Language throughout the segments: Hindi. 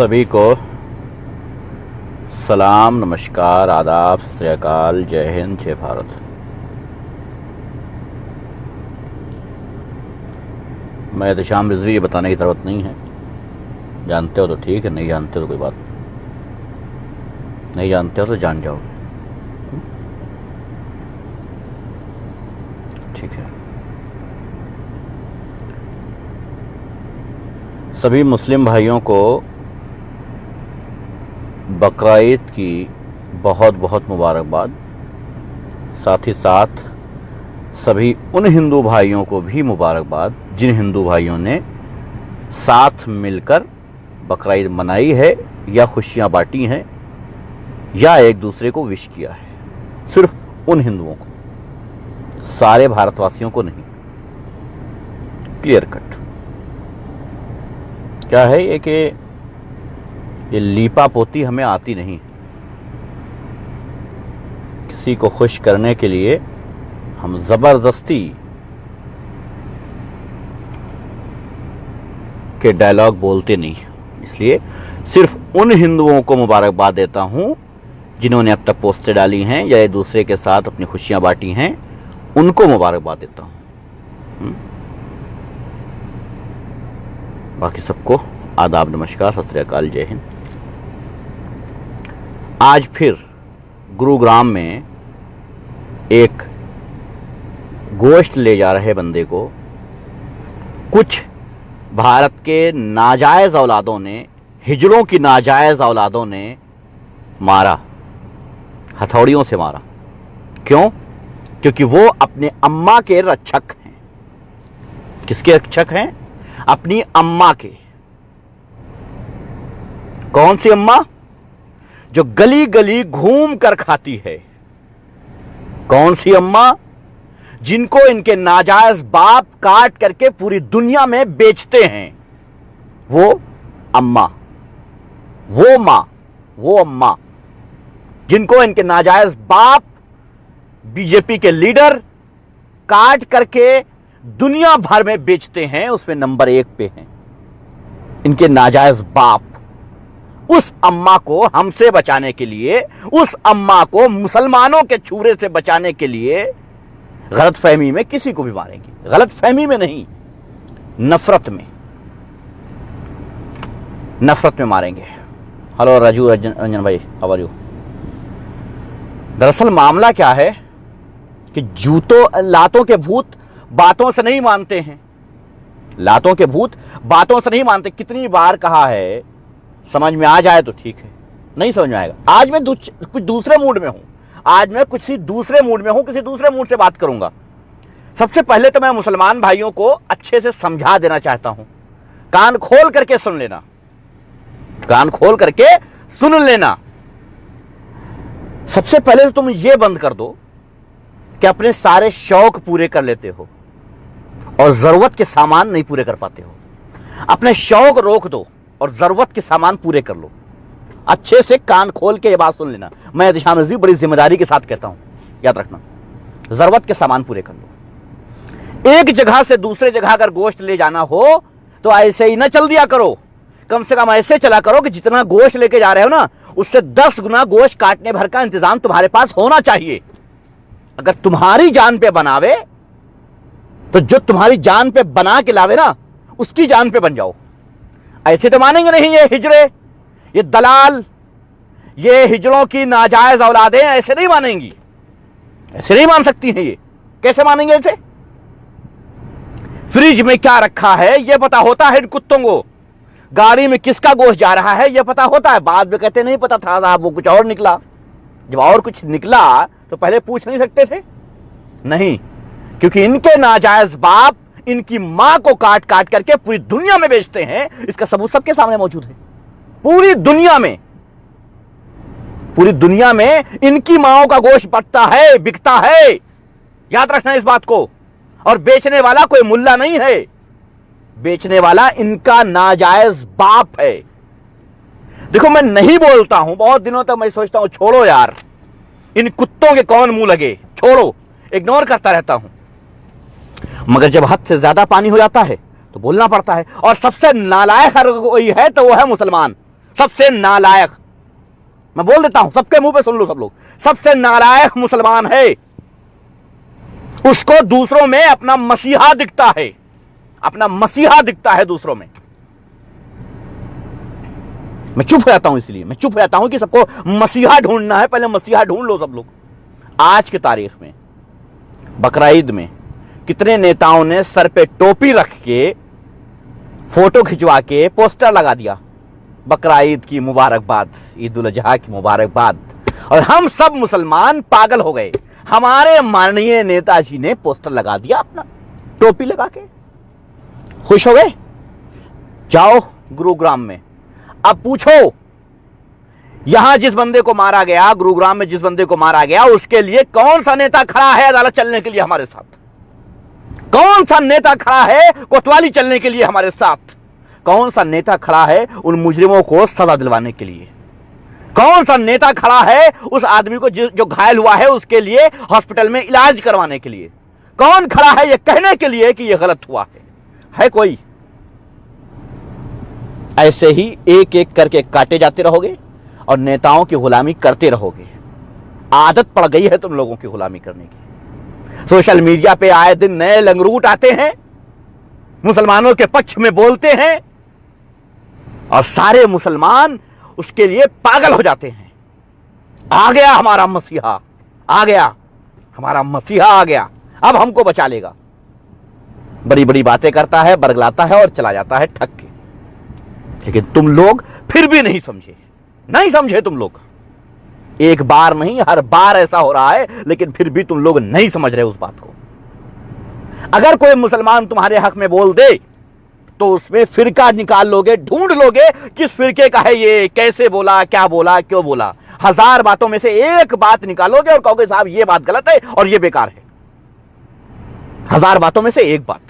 सभी को सलाम, नमस्कार, आदाब, सत श्री अकाल, जय हिंद, जय भारत। मैं एहतिशाम रिजवी, ये बताने की ज़रूरत नहीं है। जानते हो तो ठीक है, नहीं जानते हो तो कोई बात नहीं जानते हो तो जान जाओगे। ठीक है। सभी मुस्लिम भाइयों को बकरा ईद की बहुत बहुत मुबारकबाद। साथ ही साथ सभी उन हिंदू भाइयों को भी मुबारकबाद जिन हिंदू भाइयों ने साथ मिलकर बकरा ईद मनाई है या खुशियां बांटी हैं या एक दूसरे को विश किया है। सिर्फ उन हिंदुओं को, सारे भारतवासियों को नहीं। Clear cut. क्या है ये कि ये लीपा पोती हमें आती नहीं। किसी को खुश करने के लिए हम जबरदस्ती के डायलॉग बोलते नहीं। इसलिए सिर्फ उन हिंदुओं को मुबारकबाद देता हूं जिन्होंने अब तक पोस्टें डाली हैं या एक दूसरे के साथ अपनी खुशियां बांटी हैं, उनको मुबारकबाद देता हूं। बाकी सबको आदाब, नमस्कार, सत श्री अकाल, जय हिंद। आज फिर गुरुग्राम में एक गोश्त ले जा रहे बंदे को कुछ भारत के नाजायज औलादों ने, हिजड़ों की नाजायज औलादों ने मारा, हथौड़ियों से मारा। क्यों? क्योंकि वो अपने अम्मा के रक्षक हैं। किसके रक्षक हैं? अपनी अम्मा के। कौन सी अम्मा? जो गली गली घूम कर खाती है। कौन सी अम्मा? जिनको इनके नाजायज बाप काट करके पूरी दुनिया में बेचते हैं। वो अम्मा, वो मां, वो अम्मा जिनको इनके नाजायज बाप, बीजेपी के लीडर काट करके दुनिया भर में बेचते हैं, उसमें नंबर 1 पे हैं इनके नाजायज बाप। उस अम्मा को हमसे बचाने के लिए, उस अम्मा को मुसलमानों के छुरे से बचाने के लिए गलतफहमी में किसी को भी मारेंगे। गलतफहमी में नहीं, नफरत में, नफरत में मारेंगे। हेलो राजू, रंजन भाई, हाउ आर यू? दरअसल मामला क्या है कि लातों के भूत बातों से नहीं मानते हैं। लातों के भूत बातों से नहीं मानते। कितनी बार कहा है, समझ में आ जाए तो ठीक है, नहीं समझ में आएगा। आज मैं कुछ दूसरे मूड में हूं। आज मैं किसी दूसरे मूड में हूं, किसी दूसरे मूड से बात करूंगा। सबसे पहले तो मैं मुसलमान भाइयों को अच्छे से समझा देना चाहता हूं। कान खोल करके सुन लेना, कान खोल करके सुन लेना। सबसे पहले तो तुम ये बंद कर दो कि अपने सारे शौक पूरे कर लेते हो और जरूरत के सामान नहीं पूरे कर पाते हो। अपने शौक रोक दो और जरूरत के सामान पूरे कर लो। अच्छे से कान खोल के ये बात सुन लेना। मैं एहतिशाम रिजवी बड़ी जिम्मेदारी के साथ कहता हूं, याद रखना। जरूरत के सामान पूरे कर लो। एक जगह से दूसरे जगह अगर गोश्त ले जाना हो तो ऐसे ही ना चल दिया करो। कम से कम ऐसे चला करो कि जितना गोश्त लेके जा रहे हो ना, उससे 10 गुना गोश्त काटने भर का इंतजाम तुम्हारे पास होना चाहिए। अगर तुम्हारी जान पे बनावे तो जो तुम्हारी जान पे बना के लावे ना, उसकी जान पे बन जाओ। ऐसे तो मानेंगे नहीं ये हिजड़े, ये दलाल, ये हिजड़ों की नाजायज औलादें ऐसे नहीं मानेंगी। ऐसे नहीं मान सकती हैं ये। कैसे मानेंगे ऐसे? फ्रिज में क्या रखा है ये पता होता है इन कुत्तों को। गाड़ी में किसका गोश्त जा रहा है ये पता होता है। बाद में कहते नहीं पता था साहब, वो कुछ और निकला। जब और कुछ निकला तो पहले पूछ नहीं सकते थे? नहीं, क्योंकि इनके नाजायज बाप इनकी मां को काट काट करके पूरी दुनिया में बेचते हैं। इसका सबूत सबके सामने मौजूद है। पूरी दुनिया में, पूरी दुनिया में इनकी मांओं का गोश्त बटता है, बिकता है। याद रखना इस बात को। और बेचने वाला कोई मुल्ला नहीं है, बेचने वाला इनका नाजायज बाप है। देखो, मैं नहीं बोलता हूं, बहुत दिनों तक मैं सोचता हूं छोड़ो यार, इन कुत्तों के कौन मुंह लगे, छोड़ो, इग्नोर करता रहता हूं। मगर जब हद से ज्यादा पानी हो जाता है तो बोलना पड़ता है। और सबसे नालायक कोई है तो वो है मुसलमान। सबसे नालायक, मैं बोल देता हूं, सबके मुंह पे सुन लो सब लोग, सबसे नालायक मुसलमान है, उसको दूसरों में अपना मसीहा दिखता है, अपना मसीहा दिखता है दूसरों में। मैं चुप हो जाता हूं, इसलिए मैं चुप हो जाता हूं कि सबको मसीहा ढूंढना है, पहले मसीहा ढूंढ लो सब लोग। आज की तारीख में बकरीद में कितने नेताओं ने सर पे टोपी रख के फोटो खिंचवा के पोस्टर लगा दिया, बकरीद की मुबारकबाद, ईद उल अजहा की मुबारकबाद, और हम सब मुसलमान पागल हो गए। हमारे माननीय नेताजी ने पोस्टर लगा दिया अपना टोपी लगा के, खुश हो गए। जाओ गुरुग्राम में, अब पूछो, यहां जिस बंदे को मारा गया, गुरुग्राम में जिस बंदे को मारा गया, उसके लिए कौन सा नेता खड़ा है अदालत चलने के लिए हमारे साथ? कौन सा नेता खड़ा है कोतवाली चलने के लिए हमारे साथ? कौन सा नेता खड़ा है उन मुजरिमों को सजा दिलवाने के लिए? कौन सा नेता खड़ा है उस आदमी को जो घायल हुआ है उसके लिए हॉस्पिटल में इलाज करवाने के लिए? कौन खड़ा है यह कहने के लिए कि यह गलत हुआ है कोई? ऐसे ही एक एक करके काटे जाते रहोगे और नेताओं की गुलामी करते रहोगे। आदत पड़ गई है तुम लोगों की गुलामी करने की। सोशल मीडिया पे आए दिन नए लंगरूट आते हैं, मुसलमानों के पक्ष में बोलते हैं और सारे मुसलमान उसके लिए पागल हो जाते हैं। आ गया हमारा मसीहा, आ गया हमारा मसीहा, आ गया, अब हमको बचा लेगा। बड़ी बड़ी बातें करता है, बरगलाता है और चला जाता है ठग के। लेकिन तुम लोग फिर भी नहीं समझे, नहीं समझे तुम लोग। एक बार नहीं, हर बार ऐसा हो रहा है, लेकिन फिर भी तुम लोग नहीं समझ रहे उस बात को। अगर कोई मुसलमान तुम्हारे हक में बोल दे तो उसमें फिरका निकाल लोगे, ढूंढ लोगे किस फिरके का है ये, कैसे बोला, क्या बोला, क्यों बोला। 1000 बातों में से एक बात निकालोगे और कहोगे साहब ये बात गलत है और ये बेकार है। 1000 बातों में से एक बात।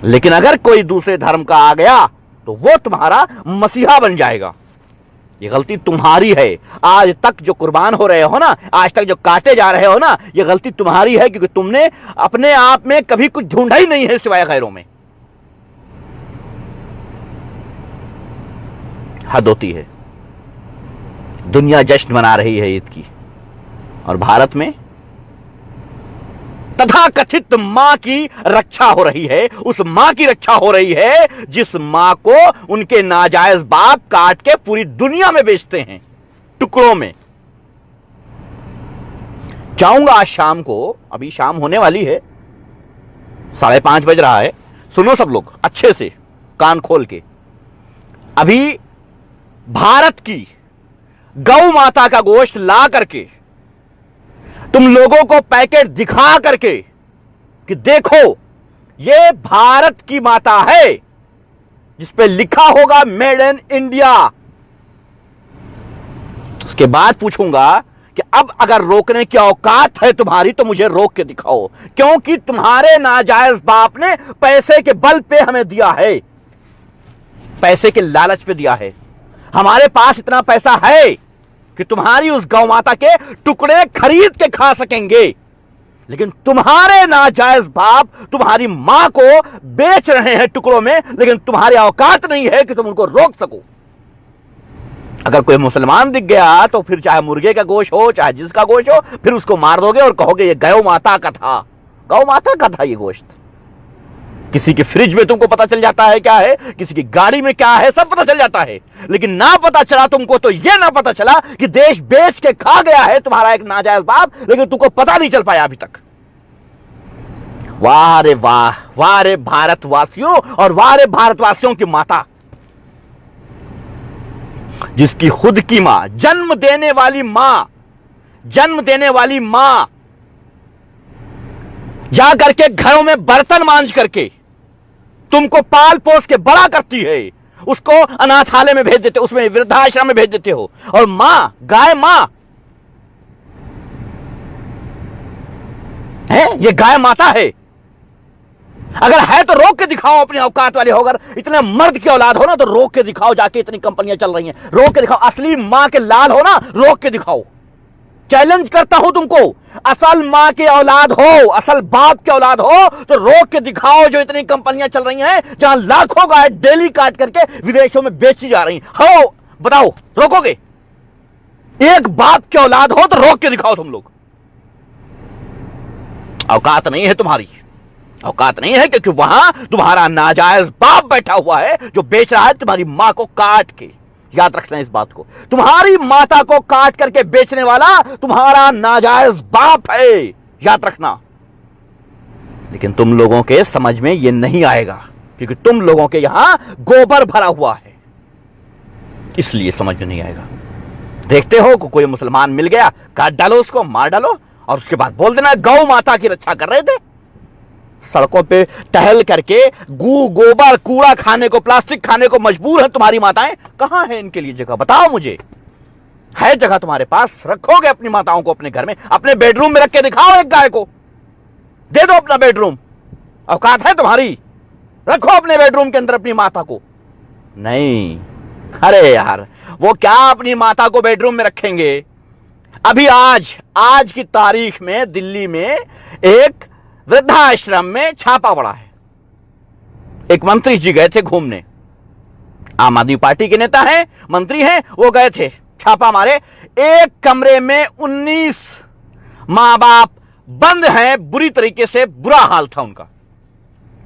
लेकिन अगर कोई दूसरे धर्म का आ गया तो वो तुम्हारा मसीहा बन जाएगा। ये गलती तुम्हारी है। आज तक जो कुर्बान हो रहे हो ना, आज तक जो काटे जा रहे हो ना, ये गलती तुम्हारी है, क्योंकि तुमने अपने आप में कभी कुछ ढूंढा ही नहीं है सिवाय गैरों में। हद होती है। दुनिया जश्न मना रही है ईद की, और भारत में तथाकथित मां की रक्षा हो रही है। उस मां की रक्षा हो रही है जिस मां को उनके नाजायज बाप काट के पूरी दुनिया में बेचते हैं, टुकड़ों में। जाऊंगा आज शाम को, अभी शाम होने वाली है, 5:30 बज रहा है। सुनो सब लोग अच्छे से कान खोल के। अभी भारत की गौ माता का गोश्त ला करके तुम लोगों को पैकेट दिखा करके कि देखो ये भारत की माता है, जिस पे लिखा होगा मेड इन इंडिया। उसके बाद पूछूंगा कि अब अगर रोकने की औकात है तुम्हारी तो मुझे रोक के दिखाओ, क्योंकि तुम्हारे नाजायज बाप ने पैसे के बल पे हमें दिया है, पैसे के लालच पे दिया है। हमारे पास इतना पैसा है कि तुम्हारी उस गौ माता के टुकड़े खरीद के खा सकेंगे, लेकिन तुम्हारे नाजायज बाप तुम्हारी मां को बेच रहे हैं टुकड़ों में, लेकिन तुम्हारी औकात नहीं है कि तुम उनको रोक सको। अगर कोई मुसलमान दिख गया तो फिर चाहे मुर्गे का गोश्त हो, चाहे जिसका गोश्त हो, फिर उसको मार दोगे और कहोगे ये गौ माता का था, गौ माता का था ये गोश्त। किसी के फ्रिज में तुमको पता चल जाता है क्या है, किसी की गाड़ी में क्या है, सब पता चल जाता है। लेकिन ना पता चला तुमको तो यह ना पता चला कि देश बेच के खा गया है तुम्हारा एक नाजायज बाप, लेकिन तुमको पता नहीं चल पाया अभी तक। वाह रे वाह, वाह रे भारतवासियों और वाह रे भारतवासियों की माता, जिसकी खुद की मां, जन्म देने वाली मां, जन्म देने वाली मां जा करके घरों में बर्तन मांज करके तुमको पाल पोस के बड़ा करती है, उसको अनाथालय में भेज देते, उसमें वृद्धाश्रम में भेज देते हो। और मां, गाय मां है, ये गाय माता है। अगर है तो रोक के दिखाओ अपनी औकात वाले हो। अगर इतने मर्द की औलाद हो ना तो रोक के दिखाओ, जाके इतनी कंपनियां चल रही हैं, रोक के दिखाओ। असली मां के लाल हो ना, रोक के दिखाओ। चैलेंज करता हूं तुमको, असल मां के औलाद हो, असल बाप के औलाद हो तो रोक के दिखाओ। जो इतनी कंपनियां चल रही हैं जहां लाखों गाय डेली काट करके विदेशों में बेची जा रही हो, बताओ रोकोगे? एक बाप के औलाद हो तो रोक के दिखाओ तुम लोग। औकात नहीं है तुम्हारी, औकात नहीं है, क्योंकि वहां तुम्हारा नाजायज बाप बैठा हुआ है जो बेच रहा है तुम्हारी मां को काट के। याद रखना इस बात को, तुम्हारी माता को काट करके बेचने वाला तुम्हारा नाजायज बाप है, याद रखना। लेकिन तुम लोगों के समझ में यह नहीं आएगा, क्योंकि तुम लोगों के यहां गोबर भरा हुआ है, इसलिए समझ में नहीं आएगा। देखते हो कोई मुसलमान मिल गया, काट डालो उसको, मार डालो, और उसके बाद बोल देना गौ माता की रक्षा कर रहे थे। सड़कों पे टहल करके गोबर कूड़ा खाने को, प्लास्टिक खाने को मजबूर है तुम्हारी माताएं। कहां है इनके लिए जगह, बताओ मुझे। है जगह तुम्हारे पास? रखोगे अपनी माताओं को अपने घर में, अपने बेडरूम में रख के दिखाओ। एक गाय को दे दो अपना बेडरूम, औकात है तुम्हारी? रखो अपने बेडरूम के अंदर अपनी माता को। नहीं, अरे यार वो क्या अपनी माता को बेडरूम में रखेंगे? अभी आज की तारीख में दिल्ली में एक वृद्धाश्रम में छापा पड़ा है। एक मंत्री जी गए थे घूमने, आम आदमी पार्टी के नेता हैं, मंत्री हैं, वो गए थे, छापा मारे। एक कमरे में 19 मां बाप बंद हैं, बुरी तरीके से बुरा हाल था उनका।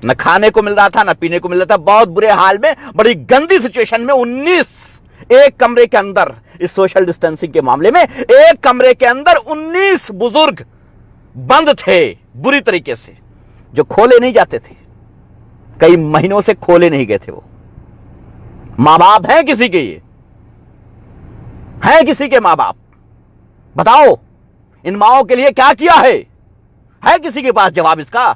न खाने को मिल रहा था, न पीने को मिल रहा था, बहुत बुरे हाल में, बड़ी गंदी सिचुएशन में 19 एक कमरे के अंदर, इस सोशल डिस्टेंसिंग के मामले में एक कमरे के अंदर 19 बुजुर्ग बंद थे बुरी तरीके से, जो खोले नहीं जाते थे, कई महीनों से खोले नहीं गए थे। वो मां बाप हैं किसी के, ये हैं किसी के मां बाप? बताओ इन माओं के लिए क्या किया है किसी के पास जवाब इसका?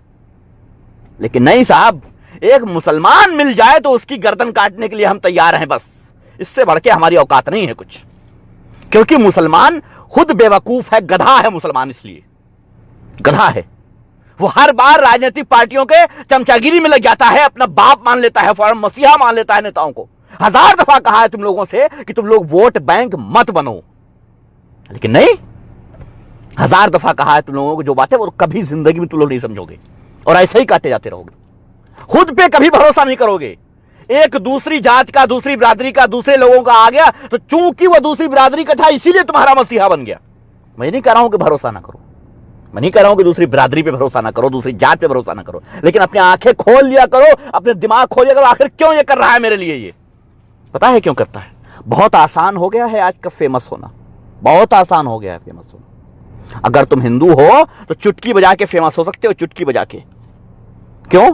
लेकिन नहीं साहब, एक मुसलमान मिल जाए तो उसकी गर्दन काटने के लिए हम तैयार हैं, बस इससे बढ़ के हमारी औकात नहीं है कुछ। क्योंकि मुसलमान खुद बेवकूफ है, गधा है मुसलमान, इसलिए गधा है। वो हर बार राजनीतिक पार्टियों के चमचागिरी में लग जाता है, अपना बाप मान लेता है, फौरन मसीहा मान लेता है नेताओं को। 1000 दफा कहा है तुम लोगों से कि तुम लोग वोट बैंक मत बनो, लेकिन नहीं, 1000 दफा कहा है तुम लोगों को जो बात है वो कभी जिंदगी में तुम लोग नहीं समझोगे, और ऐसे ही काटे जाते रहोगे। खुद पे कभी भरोसा नहीं करोगे। एक दूसरी जात का, दूसरी बिरादरी का, दूसरे लोगों का आ गया तो चूंकि वह दूसरी बिरादरी का था इसीलिए तुम्हारा मसीहा बन गया। मैं नहीं कह रहा हूं कि भरोसा ना करो, मैं नहीं कह रहा हूं कि दूसरी बिरादरी पे भरोसा ना करो, दूसरी जात पे भरोसा ना करो, लेकिन अपनी आंखें खोल लिया करो, अपने दिमाग खोल लिया करो। आखिर क्यों ये कर रहा है मेरे लिए? ये पता है क्यों करता है? बहुत आसान हो गया है आज का फेमस होना, बहुत आसान हो गया है फेमस होना। अगर तुम हिंदू हो तो चुटकी बजा के फेमस हो सकते हो, चुटकी बजा के। क्यों?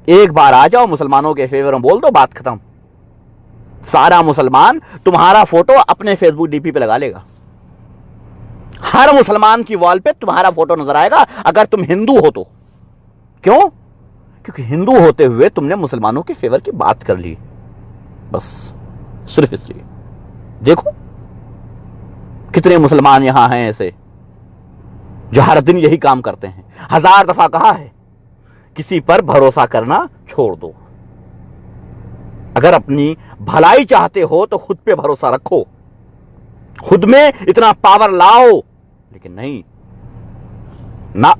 एक बार आ जाओ मुसलमानों के फेवर में, बोल दो, बात खत्म। सारा मुसलमान तुम्हारा फोटो अपने फेसबुक डीपी पे लगा लेगा, हर मुसलमान की वॉल पे तुम्हारा फोटो नजर आएगा अगर तुम हिंदू हो तो। क्यों? क्योंकि हिंदू होते हुए तुमने मुसलमानों के फेवर की बात कर ली, बस सिर्फ इसलिए। देखो कितने मुसलमान यहां हैं ऐसे जो हर दिन यही काम करते हैं। 1000 दफा कहा है किसी पर भरोसा करना छोड़ दो। अगर अपनी भलाई चाहते हो तो खुद पे भरोसा रखो, खुद में इतना पावर लाओ। लेकिन नहीं ना,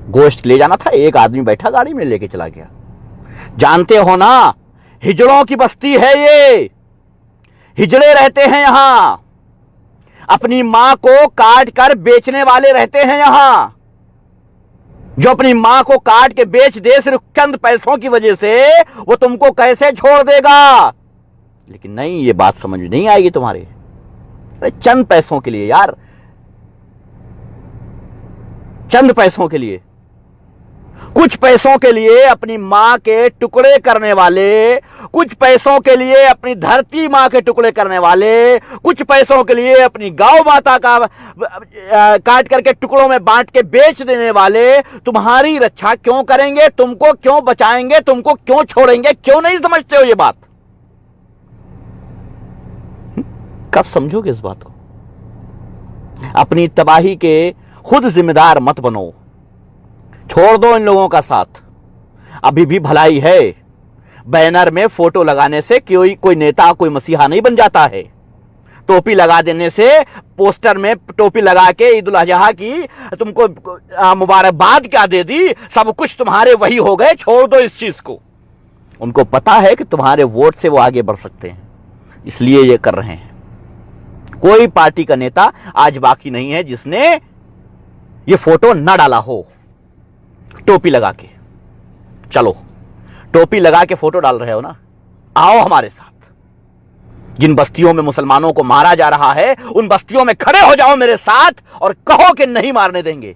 गोश्त ले जाना था, एक आदमी बैठा गाड़ी में लेके चला गया। जानते हो ना, हिजड़ों की बस्ती है ये, हिजड़े रहते हैं यहां, अपनी मां को काट कर बेचने वाले रहते हैं यहां। जो अपनी मां को काट के बेच दे सिर्फ चंद पैसों की वजह से, वो तुमको कैसे छोड़ देगा? लेकिन नहीं, ये बात समझ में नहीं आएगी तुम्हारे। अरे चंद पैसों के लिए यार, चंद पैसों के लिए, कुछ पैसों के लिए अपनी मां के टुकड़े करने वाले, कुछ पैसों के लिए अपनी धरती मां के टुकड़े करने वाले, कुछ पैसों के लिए अपनी गौ माता का काट करके टुकड़ों में बांट के बेच देने वाले तुम्हारी रक्षा क्यों करेंगे? तुमको क्यों बचाएंगे? तुमको क्यों छोड़ेंगे? क्यों नहीं समझते हो ये बात? कब समझोगे इस बात को? अपनी तबाही के खुद जिम्मेदार मत बनो, छोड़ दो इन लोगों का साथ। अभी भी भलाई है, बैनर में फोटो लगाने से कोई नेता, कोई मसीहा नहीं बन जाता है। टोपी लगा देने से, पोस्टर में टोपी लगा के ईद उल अजहा की तुमको मुबारकबाद क्या दे दी, सब कुछ तुम्हारे वही हो गए, छोड़ दो इस चीज को। उनको पता है कि तुम्हारे वोट से वो आगे बढ़ सकते हैं, इसलिए ये कर रहे हैं। कोई पार्टी का नेता आज बाकी नहीं है जिसने ये फोटो न डाला हो टोपी लगा के। चलो, टोपी लगा के फोटो डाल रहे हो ना, आओ हमारे साथ। जिन बस्तियों में मुसलमानों को मारा जा रहा है उन बस्तियों में खड़े हो जाओ मेरे साथ और कहो कि नहीं मारने देंगे।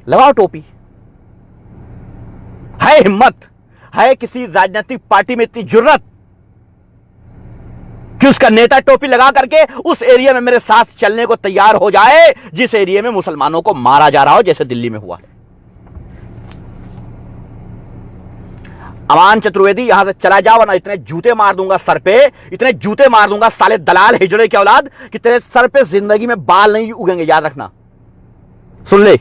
लगाओ टोपी। है हिम्मत, है किसी राजनीतिक पार्टी में इतनी जुर्रत कि उसका नेता टोपी लगा करके उस एरिया में मेरे साथ चलने को तैयार हो जाए जिस एरिया में मुसलमानों को मारा जा रहा हो, जैसे दिल्ली में हुआ है। अमान चतुर्वेदी, यहां से चला जाओ वरना इतने जूते मार दूंगा सर पे, इतने जूते मार दूंगा साले दलाल हिजड़े के औलाद कि तेरे सर पे जिंदगी में बाल नहीं उगेंगे, याद रखना। सुन ले,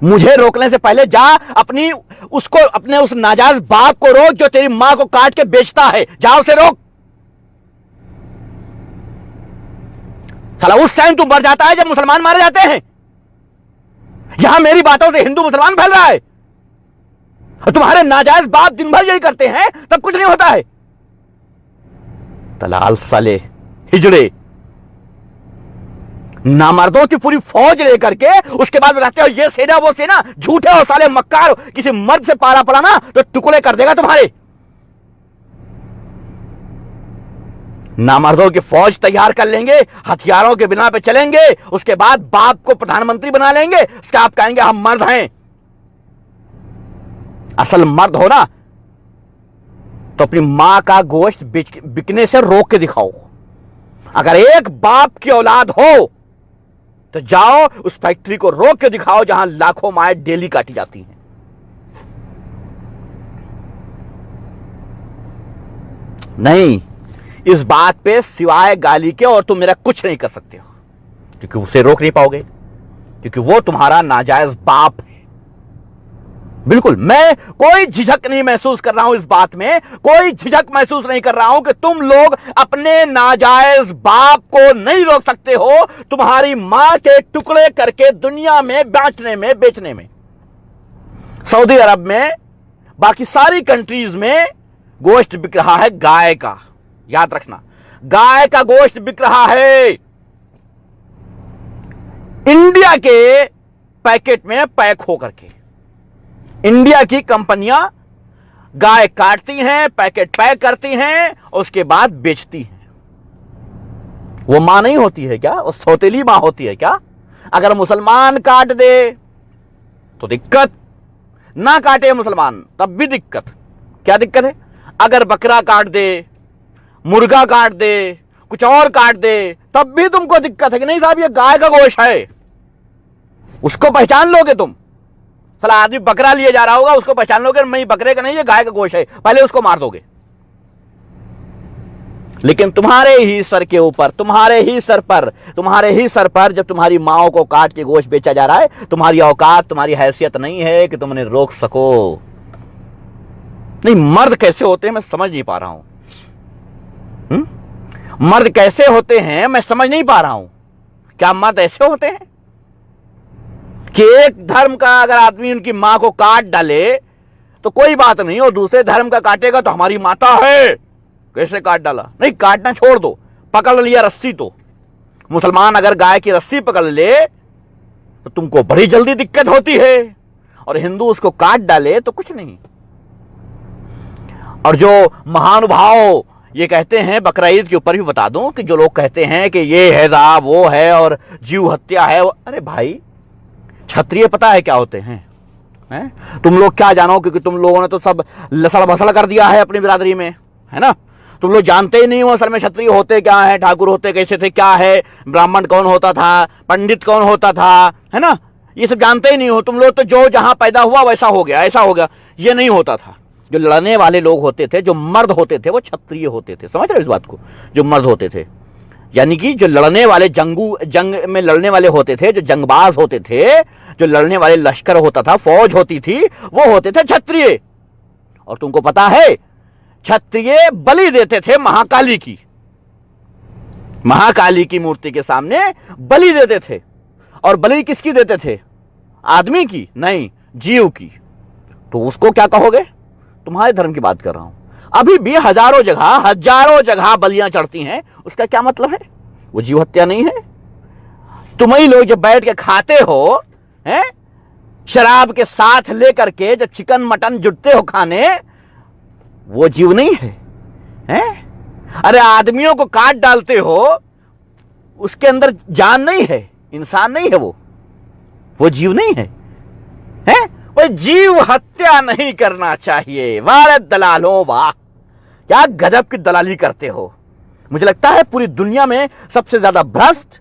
मुझे रोकने से पहले जा अपनी उसको, अपने उस नाजायज बाप को रोक जो तेरी मां को काट के बेचता है, जा उसे रोक। साला उस टाइम तू मर जाता है जब मुसलमान मारे जाते हैं। यहां मेरी बातों से हिंदू मुसलमान फैल रहा है, तुम्हारे नाजायज बाप दिन भर यही करते हैं, तब कुछ नहीं होता है। दलाल साले हिजड़े, नामर्दों की पूरी फौज लेकर के उसके बाद बताते हो ये सेना वो सेना, झूठे हो साले मक्कार। किसी मर्द से पारा पड़ा ना तो टुकड़े कर देगा तुम्हारे। नामर्दों की फौज तैयार कर लेंगे, हथियारों के बिना पे चलेंगे, उसके बाद बाप को प्रधानमंत्री बना लेंगे, उसके आप कहेंगे हम मर्द हैं। असल मर्द हो ना तो अपनी मां का गोश्त बिकने से रोक के दिखाओ। अगर एक बाप की औलाद हो तो जाओ उस फैक्ट्री को रोक के दिखाओ जहां लाखों माएं डेली काटी जाती हैं। नहीं, इस बात पे सिवाय गाली के और तुम मेरा कुछ नहीं कर सकते हो, क्योंकि उसे रोक नहीं पाओगे, क्योंकि वो तुम्हारा नाजायज बाप है। बिल्कुल, मैं कोई झिझक नहीं महसूस कर रहा हूं इस बात में, कोई झिझक महसूस नहीं कर रहा हूं कि तुम लोग अपने नाजायज बाप को नहीं रोक सकते हो तुम्हारी मां के टुकड़े करके दुनिया में बेचने में। सऊदी अरब में, बाकी सारी कंट्रीज में गोश्त बिक रहा है गाय का, याद रखना, गाय का गोश्त बिक रहा है। इंडिया के पैकेट में पैक होकर के इंडिया की कंपनियां गाय काटती हैं, पैकेट पैक करती हैं, उसके बाद बेचती हैं। वो मां नहीं होती है क्या? वो सौतेली मां होती है क्या? अगर मुसलमान काट दे तो दिक्कत, ना काटे मुसलमान तब भी दिक्कत। क्या दिक्कत है? अगर बकरा काट दे, मुर्गा काट दे, कुछ और काट दे, तब भी तुमको दिक्कत है कि नहीं साहब ये गाय का गोश्त है, उसको पहचान लोगे तुम। साला आदमी बकरा लिए जा रहा होगा, उसको पहचान लोगे मैं बकरे का नहीं, ये गाय का गोश्त है, पहले उसको मार दोगे। लेकिन तुम्हारे ही सर के ऊपर, तुम्हारे ही सर पर जब तुम्हारी माओ को काट के गोश्त बेचा जा रहा है, तुम्हारी औकात, तुम्हारी हैसियत नहीं है कि तुम उन्हें रोक सको। नहीं, मर्द कैसे होते हैं मैं समझ नहीं पा रहा हूं। मर्द कैसे होते हैं मैं समझ नहीं पा रहा हूं। क्या मर्द ऐसे होते हैं कि एक धर्म का अगर आदमी उनकी मां को काट डाले तो कोई बात नहीं, और दूसरे धर्म का काटेगा तो हमारी माता है, कैसे काट डाला? नहीं, काटना छोड़ दो, पकड़ लिया रस्सी तो। मुसलमान अगर गाय की रस्सी पकड़ ले तो तुमको बड़ी जल्दी दिक्कत होती है, और हिंदू उसको काट डाले तो कुछ नहीं। और जो महानुभाव ये कहते हैं, बकरा ईद के ऊपर भी बता दूं कि जो लोग कहते हैं कि ये है दा वो है और जीव हत्या है, अरे भाई क्षत्रिय पता है क्या होते हैं? तुम लोग क्या जानो, क्योंकि तुम लोगों ने तो सब लसड़ भसड़ कर दिया है अपनी बिरादरी में, है ना। तुम लोग जानते ही नहीं हो असल में क्षत्रिय होते क्या है, ठाकुर होते कैसे थे, क्या है, ब्राह्मण कौन होता था, पंडित कौन होता था, है ना, ये सब जानते ही नहीं हो तुम लोग। तो जो जहां पैदा हुआ वैसा हो गया, ऐसा हो गया, ये नहीं होता था। जो लड़ने वाले लोग होते थे, जो मर्द होते थे, वो क्षत्रिय होते थे। समझ रहे हो इस बात को? जो मर्द होते थे, यानी कि जो लड़ने वाले, जंग में लड़ने वाले होते थे, जो जंगबाज होते थे, जो लड़ने वाले लश्कर होता था, फौज होती थी, वो होते थे क्षत्रिय। और तुमको पता है क्षत्रिय बलि देते थे महाकाली की। महाकाली की मूर्ति के सामने बलि देते थे। और बलि किसकी देते थे? आदमी की नहीं, जीव की। तो उसको क्या कहोगे? तुम्हारे धर्म की बात कर रहा हूं। अभी भी हजारों जगह बलियां चढ़ती हैं, उसका क्या मतलब है? वो जीव हत्या नहीं है? तुम ही लोग जब बैठ के खाते हो, हैं, शराब के साथ लेकर के जब चिकन मटन जुटते हो खाने, वो जीव नहीं है? हैं? अरे आदमियों को काट डालते हो, उसके अंदर जान नहीं है, इंसान नहीं है, वो जीव नहीं है? हैं? वो जीव हत्या नहीं करना चाहिए। वाह दलालों वाह, क्या गजब की दलाली करते हो। मुझे लगता है पूरी दुनिया में सबसे ज्यादा भ्रष्ट,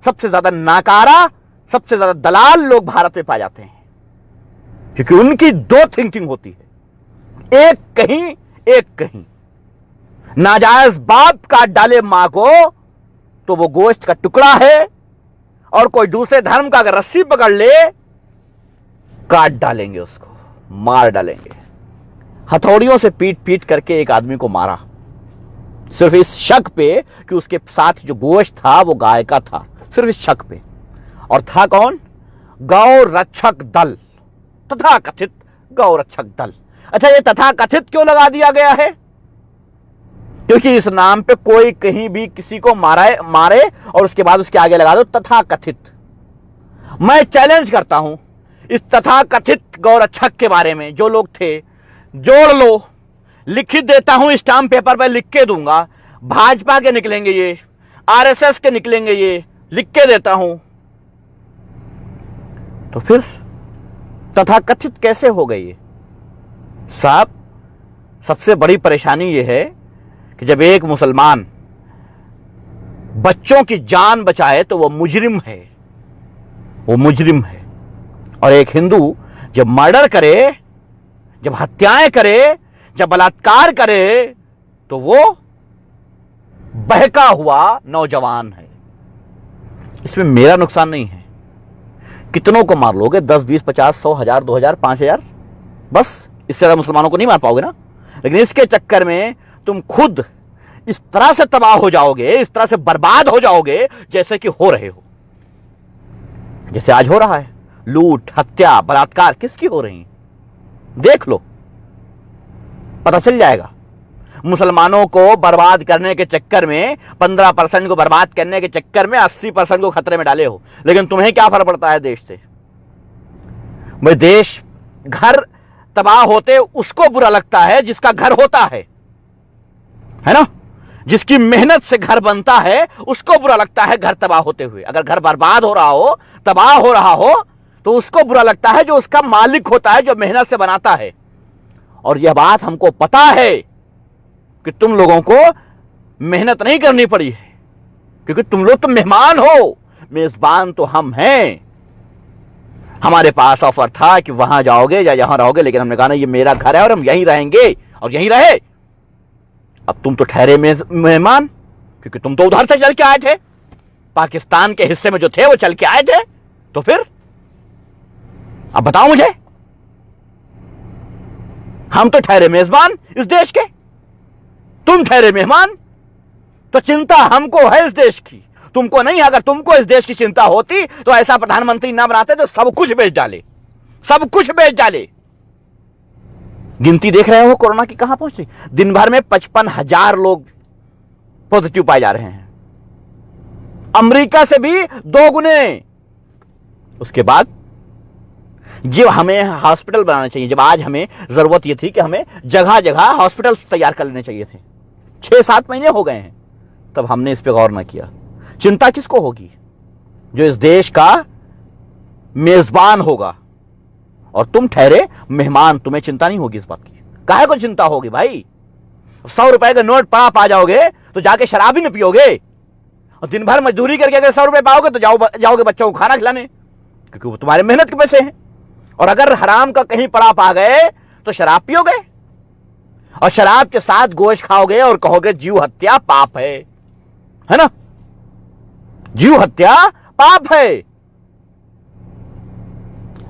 सबसे ज्यादा नाकारा, सबसे ज्यादा दलाल लोग भारत में पाए जाते हैं, क्योंकि उनकी दो थिंकिंग होती है, एक कहीं एक कहीं। नाजायज बाप काट डाले मां को तो वो गोश्त का टुकड़ा है, और कोई दूसरे धर्म का अगर रस्सी पकड़ ले, काट डालेंगे, उसको मार डालेंगे। हथौड़ियों से पीट पीट करके एक आदमी को मारा, सिर्फ इस शक पे कि उसके साथ जो गोश्त था वो गाय का था, सिर्फ इस शक पे। और था कौन? गौ रक्षक दल, तथाकथित गौ रक्षक दल। अच्छा, ये तथाकथित क्यों लगा दिया गया है? क्योंकि इस नाम पे कोई कहीं भी किसी को मारे और उसके बाद उसके आगे लगा दो तथाकथित। मैं चैलेंज करता हूं इस तथाकथित गौरक्षक के बारे में जो लोग थे, जोड़ लो, लिखित देता हूं, स्टाम्प पेपर पर लिख के दूंगा। भाजपा के निकलेंगे ये, आरएसएस के निकलेंगे ये, लिख के देता हूं। तो फिर तथाकथित कैसे हो गई ये? साहब, सबसे बड़ी परेशानी ये है कि जब एक मुसलमान बच्चों की जान बचाए तो वो मुजरिम है, वो मुजरिम है। और एक हिंदू जब मर्डर करे, जब हत्याएं करे, जब बलात्कार करे, तो वो बहका हुआ नौजवान है। इसमें मेरा नुकसान नहीं है। कितनों को मार लोगे? 10, 20, 50, 100, 1000, 2000, 5000, बस इससे ज्यादा मुसलमानों को नहीं मार पाओगे ना। लेकिन इसके चक्कर में तुम खुद इस तरह से तबाह हो जाओगे, इस तरह से बर्बाद हो जाओगे जैसे कि हो रहे हो, जैसे आज हो रहा है। लूट, हत्या, बलात्कार किसकी हो रही? देख लो, पता चल जाएगा। मुसलमानों को बर्बाद करने के चक्कर में, 15% को बर्बाद करने के चक्कर में 80% को खतरे में डाले हो। लेकिन तुम्हें क्या फर्क पड़ता है देश से? भाई, देश, घर तबाह होते उसको बुरा लगता है जिसका घर होता है ना? जिसकी मेहनत से घर बनता है उसको बुरा लगता है घर तबाह होते हुए। अगर घर बर्बाद हो रहा हो, तबाह हो रहा हो, तो उसको बुरा लगता है जो उसका मालिक होता है, जो मेहनत से बनाता है। और यह बात हमको पता है कि तुम लोगों को मेहनत नहीं करनी पड़ी है, क्योंकि तुम लोग तो मेहमान हो, मेजबान तो हम हैं। हमारे पास ऑफर था कि वहां जाओगे या यहां रहोगे, लेकिन हमने कहा ना, ये मेरा घर है और हम यहीं रहेंगे, और यहीं रहे। अब तुम तो ठहरे मेहमान, क्योंकि तुम तो उधर से चल के आए थे, पाकिस्तान के हिस्से में जो थे वो चल के आए थे। तो फिर अब बताओ मुझे, हम तो ठहरे मेजबान इस देश के, तुम ठहरे मेहमान। तो चिंता हमको है इस देश की, तुमको नहीं। अगर तुमको इस देश की चिंता होती तो ऐसा प्रधानमंत्री ना बनाते जो सब कुछ बेच डाले, सब कुछ बेच डाले। गिनती देख रहे हो कोरोना की कहां पहुंच रही? दिन भर में 55,000 लोग पॉजिटिव पाए जा रहे हैं, अमेरिका से भी 2 गुने। उसके बाद जब हमें हॉस्पिटल बनाने चाहिए, जब आज हमें जरूरत यह थी कि हमें जगह जगह हॉस्पिटल्स तैयार कर लेने चाहिए थे, 6-7 महीने हो गए हैं, तब हमने इस पर गौर न किया। चिंता किसको होगी? जो इस देश का मेजबान होगा, और तुम ठहरे मेहमान, तुम्हें चिंता नहीं होगी इस बात की। काहे को चिंता होगी भाई? 100 रुपए का नोट पड़ा पा जाओगे तो जाके शराब ही न पियोगे, और दिन भर मजदूरी करके अगर 100 रुपए पाओगे तो जाओगे बच्चों को खाना खिलाने, क्योंकि वो तुम्हारे मेहनत के पैसे हैं। और अगर हराम का कहीं पड़ा पा गए तो शराब पियोगे, और शराब के साथ गोश्त खाओगे और कहोगे जीव हत्या पाप है ना? जीव हत्या पाप है।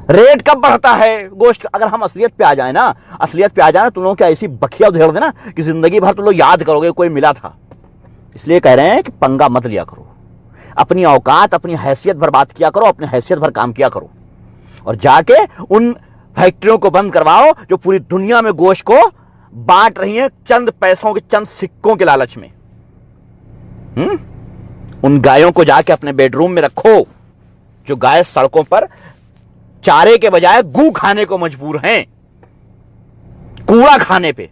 रेट कब बढ़ता है गोश्त? अगर हम असलियत पे आ जाए ना, असलियत पे आ जाए ना, तुम लोगों की ऐसी बखिया उधेड़ देना कि जिंदगी भर तुम लोग याद करोगे कोई मिला था, इसलिए कह रहे हैं कि पंगा मत लिया करो, अपनी औकात अपनी हैसियत भर बात किया करो, अपनी हैसियत भर काम किया करो, और जाके उन फैक्ट्रियों को बंद करवाओ जो पूरी दुनिया में गोश्त को बांट रही हैं चंद पैसों के, चंद सिक्कों के लालच में। उन गायों को जाके अपने बेडरूम में रखो जो गाय सड़कों पर चारे के बजाय गू खाने को मजबूर हैं, कूड़ा खाने पे।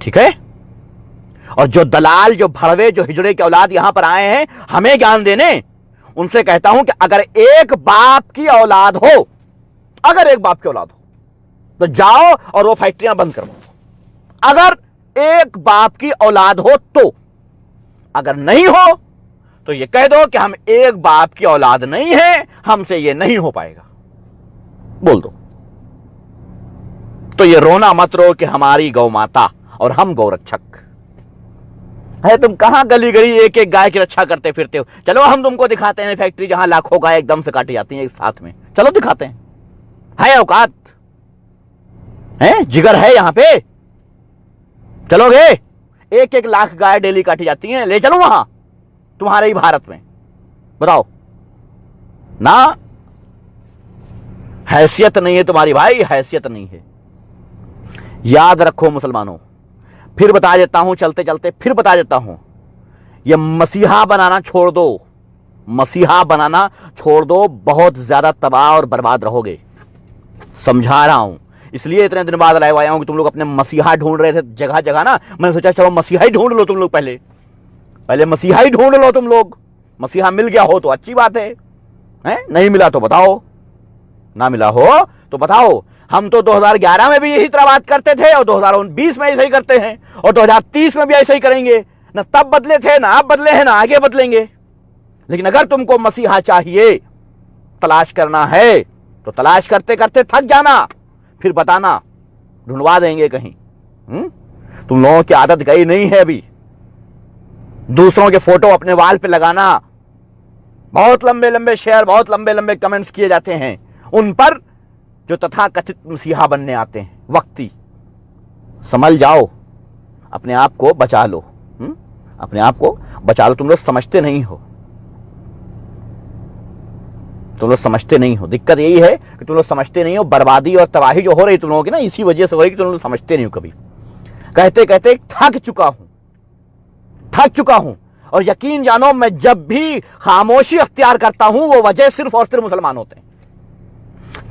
ठीक है? और जो दलाल, जो भड़वे, जो हिजड़े के औलाद यहां पर आए हैं हमें ज्ञान देने, उनसे कहता हूं कि अगर एक बाप की औलाद हो, अगर एक बाप की औलाद हो तो जाओ और वो फैक्ट्रियां बंद करवाओ। अगर एक बाप की औलाद हो तो, अगर नहीं हो तो ये कह दो कि हम एक बाप की औलाद नहीं है, हमसे ये नहीं हो पाएगा, बोल दो। तो ये रोना मत रो कि हमारी गौ माता और हम गौरक्षक है। तुम कहां गली गली एक एक गाय की रक्षा करते फिरते हो? चलो हम तुमको दिखाते हैं फैक्ट्री जहां लाखों गाय एकदम से काटी जाती हैं एक साथ में, चलो दिखाते हैं। है औकात है, जिगर है यहां पे? चलोगे? एक एक लाख गाय डेली काटी जाती हैं, ले चलो वहां तुम्हारे ही भारत में, बताओ ना? हैसियत नहीं है तुम्हारी भाई, हैसियत नहीं है। याद रखो मुसलमानों, फिर बता देता हूं, चलते चलते फिर बता देता हूं, यह मसीहा बनाना छोड़ दो, मसीहा बनाना छोड़ दो, बहुत ज्यादा तबाह और बर्बाद रहोगे। समझा रहा हूं, इसलिए इतने दिन बाद लाइव आया हूं कि तुम लोग अपने मसीहा ढूंढ रहे थे जगह जगह ना। मैंने सोचा चलो मसीहा ही ढूंढ लो तुम लोग, पहले मसीहा ही ढूंढ लो तुम लोग। मसीहा मिल गया हो तो अच्छी बात है, नहीं मिला तो बताओ, ना मिला हो तो बताओ। हम तो 2011 में भी यही तरह बात करते थे और 2020 में ऐसे ही करते हैं और 2030 में भी ऐसे ही करेंगे। ना तब बदले थे, ना अब बदले हैं, ना आगे बदलेंगे। लेकिन अगर तुमको मसीहा चाहिए, तलाश करना है, तो तलाश करते करते थक जाना, फिर बताना, ढूंढवा देंगे कहीं। तुम लोगों की आदत गई नहीं है अभी दूसरों के फोटो अपने वाल पे लगाना। बहुत लंबे लंबे शेयर, बहुत लंबे लंबे कमेंट्स किए जाते हैं उन पर जो तथाकथित मसीहा बनने आते हैं। वक्ती संभल जाओ, अपने आप को बचा लो, अपने आप को बचा लो। तुम लोग समझते नहीं हो, तुम लोग समझते नहीं हो। दिक्कत यही है कि तुम लोग समझते नहीं हो। बर्बादी और तबाही जो हो रही तुम लोगों की ना, इसी वजह से हो रही कि तुम लोग समझते नहीं हो। कभी कहते कहते थक चुका हूं। और यकीन जानो, मैं जब भी खामोशी अख्तियार करता हूं वो वजह सिर्फ और सिर्फ मुसलमान होते हैं।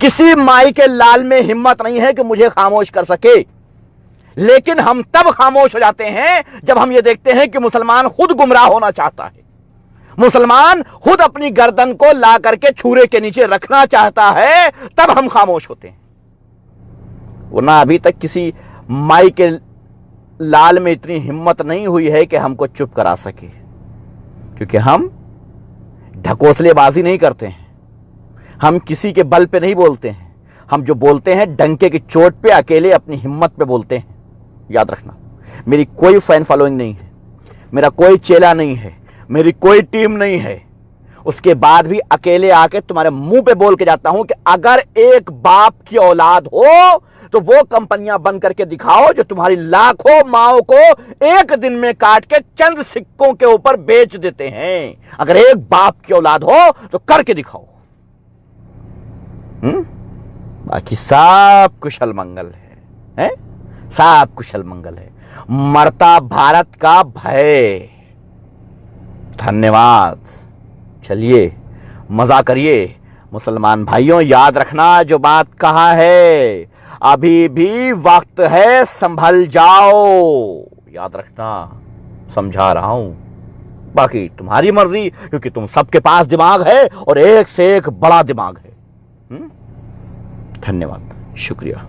किसी माई के लाल में हिम्मत नहीं है कि मुझे खामोश कर सके। लेकिन हम तब खामोश हो जाते हैं जब हम ये देखते हैं कि मुसलमान खुद गुमराह होना चाहता है, मुसलमान खुद अपनी गर्दन को ला करके छुरे के नीचे रखना चाहता है, तब हम खामोश होते हैं। वरना अभी तक किसी माई के लाल में इतनी हिम्मत नहीं हुई है कि हमको चुप करा सके, क्योंकि हम ढकोसलेबाजी नहीं करते हैं, हम किसी के बल पे नहीं बोलते हैं। हम जो बोलते हैं डंके की चोट पे, अकेले अपनी हिम्मत पे बोलते हैं। याद रखना, मेरी कोई फैन फॉलोइंग नहीं है, मेरा कोई चेला नहीं है, मेरी कोई टीम नहीं है। उसके बाद भी अकेले आके तुम्हारे मुंह पे बोल के जाता हूं कि अगर एक बाप की औलाद हो तो वो कंपनियां बंद करके दिखाओ जो तुम्हारी लाखों माओ को एक दिन में काट के चंद सिक्कों के ऊपर बेच देते हैं। अगर एक बाप की औलाद हो तो करके दिखाओ। बाकी सब कुशल मंगल है? सब कुशल मंगल है। मरता भारत का भय। धन्यवाद। चलिए मजा करिए मुसलमान भाइयों। याद रखना जो बात कहा है, अभी भी वक्त है, संभल जाओ। याद रखना, समझा रहा हूं। बाकी तुम्हारी मर्जी, क्योंकि तुम सबके पास दिमाग है और एक से एक बड़ा दिमाग है। धन्यवाद, शुक्रिया।